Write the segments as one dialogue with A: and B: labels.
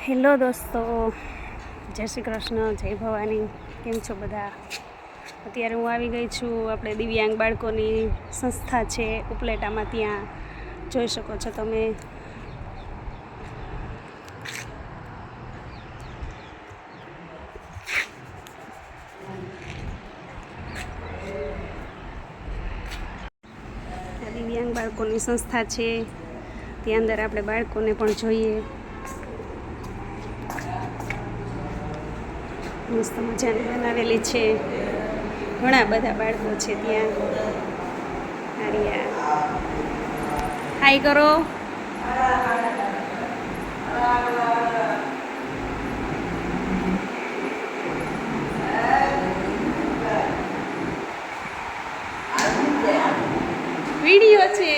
A: Hello દોસ્તો, જય શ્રી કૃષ્ણ, જય ભવાની. કેમ છો બધા? અત્યારે હું આવી ગઈ છું આપણે દિવ્યાંગ બાળકોની સંસ્થા છે ઉપલેટામાં, ત્યાં જોઈ શકો છો તમે. દિવ્યાંગ બાળકોની સંસ્થા છે, ત્યાં અંદર આપણે બાળકોને પણ જોઈએ. મસ્ત મજાની બનાવેલી છે, ઘણા બધા બાળકો છે ત્યાં. હારિયા હાઈ કરો. વિડીયો છે.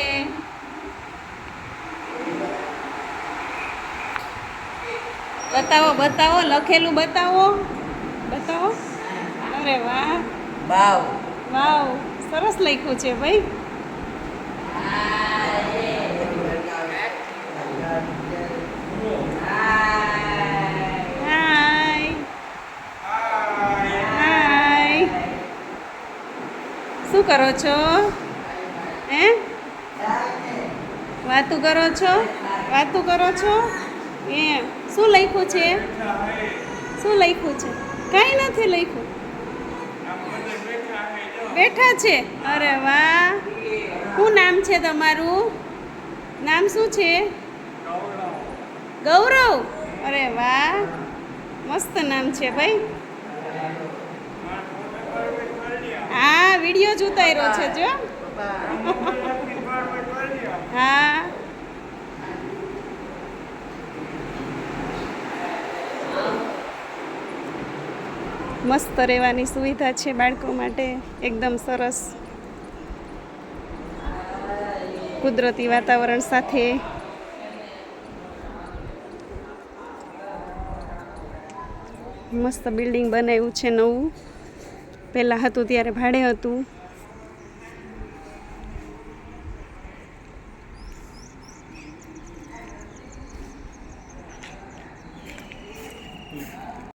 A: બતાવો બતાવો, લખેલું બતાવો બતાવો. અરે વાહ,
B: વાવ
A: વાવ, સરસ લખ્યું છે ભાઈ. હાય હાય, શું કરો છો? હે, વાતું કરો છો? વાતું કરો છો? એમ, શું લખ્યું છે? શું લખ્યું છે? કાંઈ નથી લખ્યું. બેઠા છે. અરે વાહ, શું નામ છે તમારું? નામ શું છે? ગૌરવ. અરે વાહ, મસ્ત નામ છે ભાઈ. હા, વિડીયો જ ઉતાર્યો છે જો. હા, મસ્ત રહેવાની સુવિધા છે બાળકો માટે, એકદમ સરસ કુદરતી વાતાવરણ સાથે. મસ્ત બિલ્ડિંગ બનાવ્યું છે નવું. પહેલાં હતું ત્યારે ભાડે હતું,